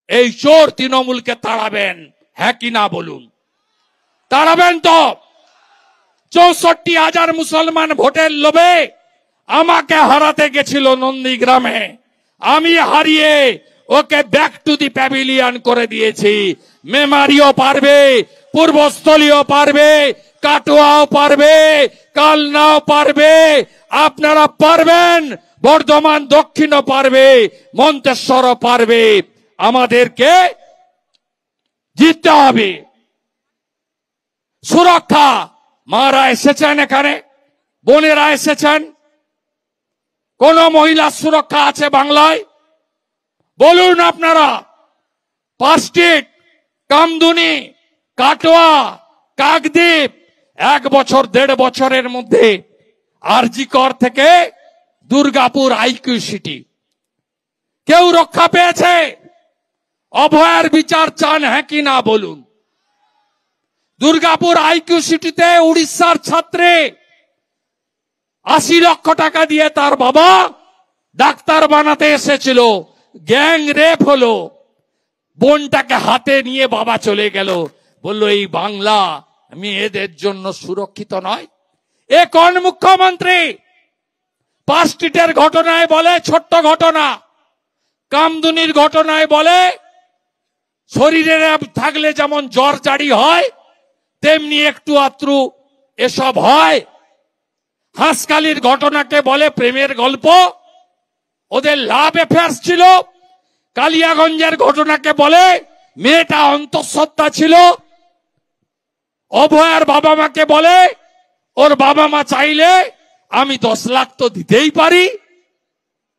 এই চোর তৃণমূলকে তাড়াবেন, হ্যাঁ কি না বলুন? তাড়াবেন তো? 64,000 মুসলমান ভোটের লোভে আমাকে হারাতে গেছিল নন্দীগ্রামে, আমি হারিয়ে ওকে ব্যাক টু দি প্যাভিলিয়ন করে দিয়েছি। মেমারিও পারবে, পূর্বস্থলীও পারবে, কাটোয়াও পারবে, কালনাও পারবে, আপনারা পারবেন, বর্ধমান দক্ষিণও পারবে, মন্তেশ্বরও পারবে। আমাদেরকে জিততে হবে। সুরক্ষা, মারা এসেছেন এখানে, বোনেরা এসেছেন, কোন মহিলা সুরক্ষা আছে বাংলায়? বলুন আপনারা। পাঁচটিট, কামদুনি, কাটোয়া, কাকদ্বীপ, 1 বছর 1.5 বছরের মধ্যে আরজিকর থেকে দুর্গাপুর আইকিউ সিটি কেউ রক্ষা পেয়েছে? অভয়ের বিচার চান, হ্যাঁ কি না বলুন? দুর্গাপুর আইকিউ সিটিতে উড়িষ্যার ছাত্রে 80 লক্ষ টাকা দিয়ে তার বাবা ডাক্তার বানাতে এসেছিল, গ্যাং রেপ হলো, বোনটাকে হাতে নিয়ে বাবা চলে গেল, বললো এই বাংলা মেয়েদের জন্য সুরক্ষিত নয়। এ কোন মুখ্যমন্ত্রী? পাঁচটিটের ঘটনায় বলে ছোট্ট ঘটনা, কামদুনির ঘটনায় বলে শরীরে থাকলে যেমন জ্বর জারি হয় তেমনি একটু আত্রু এসব হয়। হাঁসকালির ঘটনাকে বলে প্রেমের গল্প, ওদের লাভ অ্যাফেয়ার্স ছিল। কালিয়াগঞ্জের ঘটনাকে বলে মেয়েটা অন্তঃসত্ত্বা ছিল। অভয়ের বাবা মাকে বলে ওর বাবা মা চাইলে আমি 10 লাখ তো দিতেই পারি।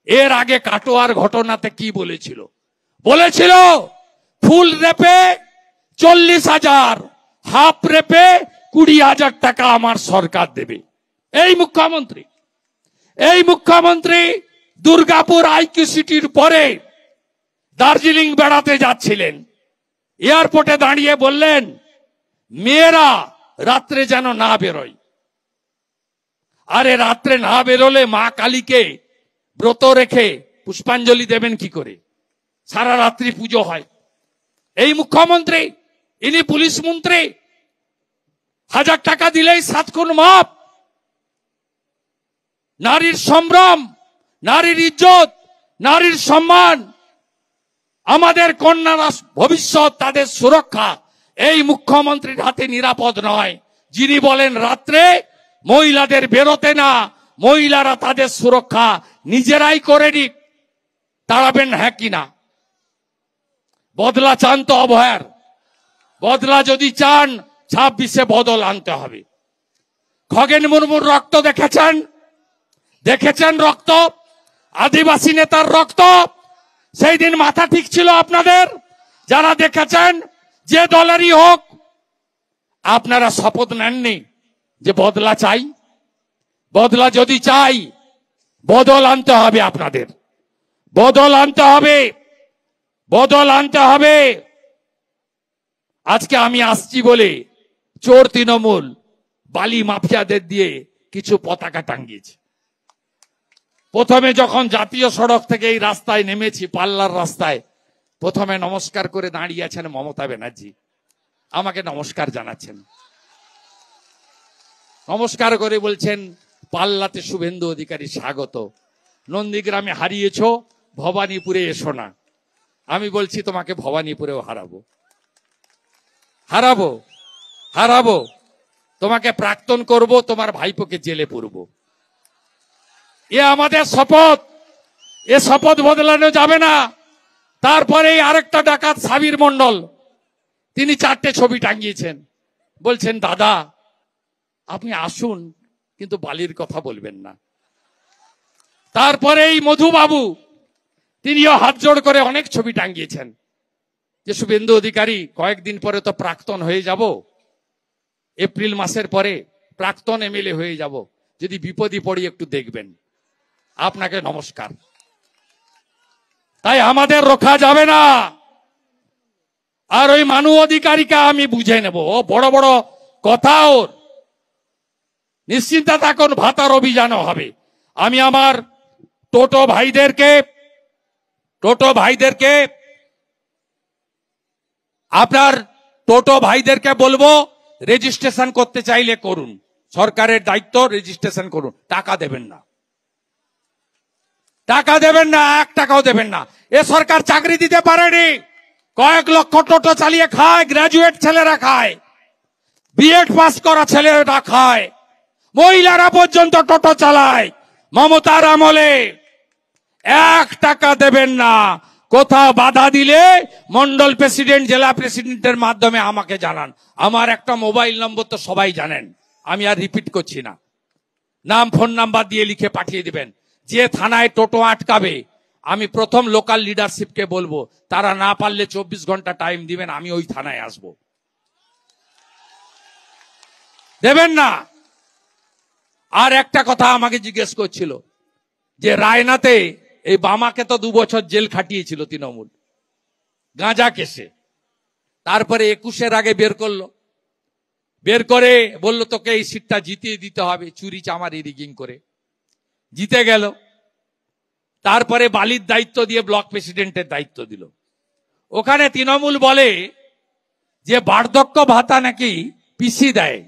এর আগে কাটোয়ার ঘটনাতে কি বলেছিল? বলেছিল ফুল রেপে 40,000, হাফ রেপে 20,000 টাকা আমার সরকার দেবে। এই মুখ্যমন্ত্রী দুর্গাপুর আইকিউ সিটির পরে দার্জিলিং বেড়াতে যাচ্ছিলেন, এয়ারপোর্টে দাঁড়িয়ে বললেন মেয়েরা রাত্রে যেন না বেরোয়। আরে রাত্রে না বেরোলে মা কালীকে ব্রত রেখে পুষ্পাঞ্জলি দেবেন কি করে? সারা রাত্রি পুজো হয়। এই মুখ্যমন্ত্রী, ইনি পুলিশ মন্ত্রী, 1000 টাকা দিলেই 7 খুন মাপ। নারীর সম্ভ্রম, নারীর ইজ্জত, নারীর সম্মান, আমাদের কন্যারা ভবিষ্যৎ, তাদের সুরক্ষা এই মুখ্যমন্ত্রীর হাতে নিরাপদ নয়। যিনি বলেন রাত্রে মহিলাদের বেরোতে না, মহিলারা তাদের সুরক্ষা নিজেরাই করে নিক। তাড়াবেন হ্যাঁ কিনা? বদলা চান তো অভয়ের? বদলা যদি চান 26-এ বদল আনতে হবে। খগেন মুর্মুর রক্ত দেখেছেন রক্ত, আদিবাসী নেতার রক্ত। সেই দিন মাথা ঠিক ছিল আপনাদের? যারা দেখেছেন, যে দলেরই হোক, আপনারা শপথ নেননি যে বদলা চাই? বদলা যদি চাই, বদল আনতে হবে আপনাদের, বদল আনতে হবে, বদল আনতে হবে। আজকে আমি আসছি বলে চোর তৃণমূল বালি মাফিয়াদের দিয়ে কিছু পতাকা টাঙ্গিয়েছে। প্রথমে যখন জাতীয় সড়ক থেকে এই রাস্তায় নেমেছি, পাল্লার রাস্তায়, প্রথমে নমস্কার করে দাঁড়িয়ে আছেন মমতা ব্যানার্জি, আমাকে নমস্কার জানাচ্ছেন। নমস্কার করে বলছেন পাল্লাতে শুভেন্দু অধিকারী স্বাগত, নন্দীগ্রামে হারিয়েছ, ভবানীপুরে এসো না। আমি বলছি তোমাকে ভবানীপুরেও হারাবো, হারাবো, হারাবো। তোমাকে প্রাক্তন করব, তোমার ভাইপোকে জেলে পুরবো। এ আমাদের শপথ, এ শপথ বদলানো যাবে না। তারপরে আরেকটা ডাকাত সাবির মন্ডল, তিনি 4টে ছবি টাঙ্গিয়েছেন, বলছেন দাদা আপনি আসুন কিন্তু বালির কথা বলবেন না। তারপরে এই মধুবাবু, তিনিও হাত জোড় করে অনেক ছবি টাঙ্গিয়েছেন যে শুভেন্দু অধিকারী কয়েকদিন পরে তো প্রাক্তন হয়ে যাব, এপ্রিল মাসের পরে প্রাক্তন এমএলএ হয়ে যাব, যদি বিপদে পড়ি একটু দেখবেন। আপনাকে নমস্কার। তাই আমাদের রক্ষা যাবে না। আর ওই মানু অধিকারীকে আমি বুঝে নেব, ও বড় বড় কথা ওর, নিশ্চিন্তে থাকুন, ভাতার অভিযানও হবে। আমি আমার টোটো ভাইদেরকে আপনার টোটো ভাইদেরকে বলবো রেজিস্ট্রেশন করতে চাইলে করুন, সরকারের দায়িত্ব, রেজিস্ট্রেশন করুন, টাকা দেবেন না, টাকা দেবেন না, 1 টাকাও দেবেন না। এ সরকার চাকরি দিতে পারেনি, কয়েক লক্ষ টোটো চালিয়ে খায়, গ্রাজুয়েট ছেলেরা খায়, বিএড পাস করা ছেলেরা খায়, মহিলারা পর্যন্ত টোটো চালায়। মমতার আমলে 1 টাকা দেবেন না। কোথাও বাধা দিলে মন্ডল প্রেসিডেন্ট, জেলা প্রেসিডেন্টের মাধ্যমে আমাকে জানান। আমার একটা মোবাইল নম্বর তো সবাই জানেন, আমি আর রিপিট করছি না, নাম ফোন নাম্বার দিয়ে লিখে পাঠিয়ে দিবেন। যে থানায় টোটো আটকাবে আমি প্রথম লোকাল লিডারশিপকে বলবো, তারা না পারলে 24 ঘন্টা টাইম দিবেন, আমি ওই থানায় আসব। দেবেন না। আর একটা কথা আমাকে জিজ্ঞেস করছিল যে রায়নাতে এই বামাকে তো 2 বছর জেল খাটিয়েছিল তৃণমূল গাঁজা কেসে, তারপরে 21-এর আগে বের করলো, বের করে বলল তোকে এই সিটটা জিতিয়ে দিতে হবে, চুরি চামারি রিগিং করে জিতে গেল। তারপরে বালির দায়িত্ব দিয়ে ব্লক প্রেসিডেন্টের দায়িত্ব দিল। ওখানে তৃণমূল বলে যে বার্ধক্য ভাতা নাকি পিসি দেয়।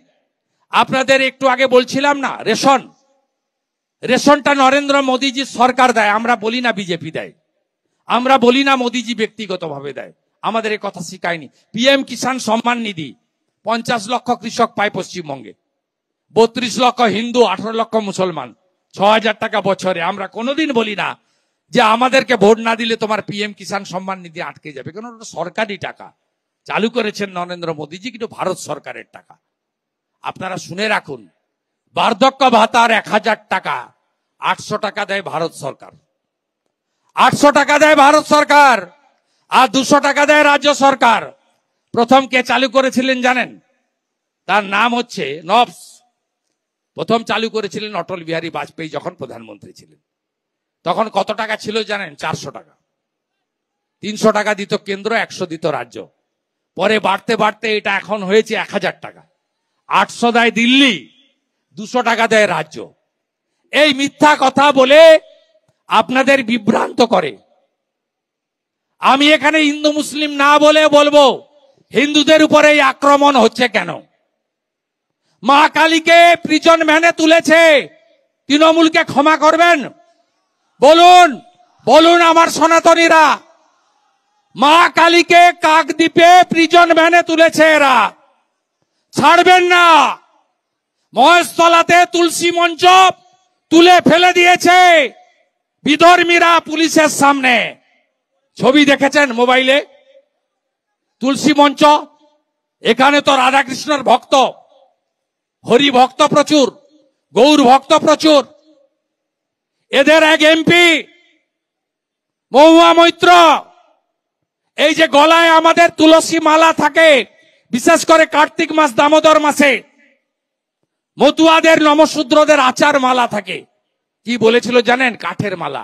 আপনাদের একটু আগে বলছিলাম না, রেশনটা নরেন্দ্র মোদীজির সরকার দেয়, আমরা বলি না বিজেপি দেয়, আমরা বলি না মোদীজি ব্যক্তিগতভাবে দেয়, আমাদের এই কথা শিখায়নি। পিএম কিষাণ সম্মান নিধি 50 লক্ষ কৃষক পায় পশ্চিমবঙ্গে, 32 লক্ষ হিন্দু, 18 লক্ষ মুসলমান, 6000 টাকা বছরে। আমরা কোনোদিন বলি না যে আমাদেরকে ভোট না দিলে তোমার পিএম কিষাণ সম্মান নিধি আটকে যাবে, কারণ ওটা সরকারি টাকা, চালু করেছেন নরেন্দ্র মোদীজি, কিন্তু ভারত সরকারের টাকা। আপনারা শুনে রাখুন, বার্ধক্য ভাতার 1000 টাকা 800 টাকা দেয় ভারত সরকার, 800 টাকা দেয় ভারত সরকার, আর 200 টাকা দেয় রাজ্য সরকার। প্রথম কে চালু করেছিলেন জানেন? তার নাম হচ্ছে নবস। প্রথম চালু করেছিলেন অটল বিহারী বাজপেয়ী যখন প্রধানমন্ত্রী ছিলেন। তখন কত টাকা ছিল জানেন? 400 টাকা। 300 টাকা দিত কেন্দ্র, 100 দিত রাজ্য। পরে বাড়তে বাড়তে এটা এখন হয়েছে 1000 টাকা। 800 দেয় দিল্লি, 200 টাকা দেয় রাজ্য। এই মিথ্যা কথা বলে আপনাদের বিভ্রান্ত করে। আমি এখানে হিন্দু মুসলিম না বলে বলবো, হিন্দুদের উপরে এই আক্রমণ হচ্ছে কেন? মা কালীকে প্রিজন ভ্যানে তুলেছে, তৃণমূলকে ক্ষমা করবেন? বলুন, বলুন আমার সনাতনীরা, মা কালীকে কাকদ্বীপে প্রিজন ভ্যানে তুলেছে এরা, ছাড়বেন না। মহেশতলাতে তুলসী মঞ্চ তুলে ফেলে দিয়েছে বিধর্মীরা পুলিশের সামনে। ছবি দেখেছেন মোবাইলে? তুলসী মঞ্চ, এখানে তো রাধাকৃষ্ণের ভক্ত, হরি ভক্ত প্রচুর, গৌর ভক্ত প্রচুর। এদের এক এমপি মহুয়া মৈত্র, এই যে গলায় আমাদের তুলসী মালা থাকে, বিশেষ করে কার্তিক মাস, দামোদর মাসে মতুয়াদের, নমশূদ্রদের আচার মালা থাকে। কি বলেছিল জানেন? কাঠের মালা।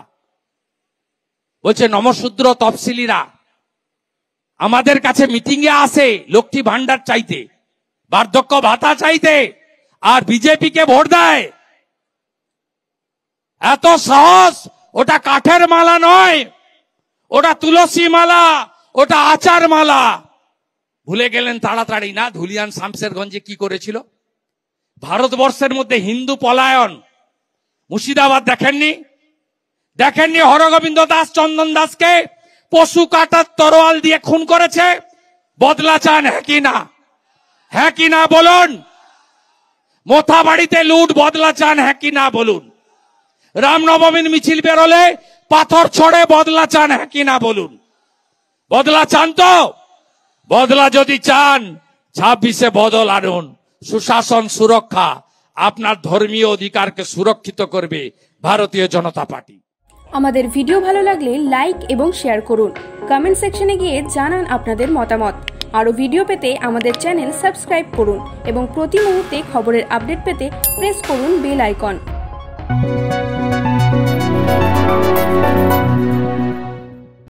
বলছে নমশূদ্র তফসিলিরা আমাদের কাছে মিটিং এ আসে লক্ষ্মী ভান্ডার চাইতে, বার্ধক্য ভাতা চাইতে, আর বিজেপিকে ভোট দেয়। এত সাহস! ওটা কাঠের মালা নয়, ওটা তুলসী মালা, ওটা আচার মালা। ভুলে গেলেন তাড়াতাড়ি না ধুলিয়ান শামশেরগঞ্জে কি করেছিল? ভারতবর্ষের মধ্যে হিন্দু পলায়ন। মুর্শিদাবাদ দেখেননি? দেখেননি হরগোবিন্দ দাস, চন্দন দাসকে পশু কাটার তরোয়াল দিয়ে খুন করেছে? বদলা চান হ্যাঁ কি না? হ্যাঁ কি না বলুন? মোথাবাড়িতে লুট, বদলা চান হ্যাঁ কি না বলুন? রামনবমীর মিছিল বেরোলে পাথর ছড়ে, বদলা চান হ্যাঁ কি না বলুন? বদলা চান তো? বদলা যদি চান 26-এ বদল আনুন। সুশাসন, সুরক্ষা, আপনার ধর্মীয় অধিকারকে সুরক্ষিত করবে ভারতীয় জনতা পার্টি। আমাদের ভিডিও ভালো লাগলে লাইক এবং শেয়ার করুন। কমেন্ট সেকশনে গিয়ে জানান আপনাদের মতামত। আরও ভিডিও পেতে আমাদের চ্যানেল সাবস্ক্রাইব করুন এবং প্রতি মুহূর্তে খবরের আপডেট পেতে প্রেস করুন বেল আইকন।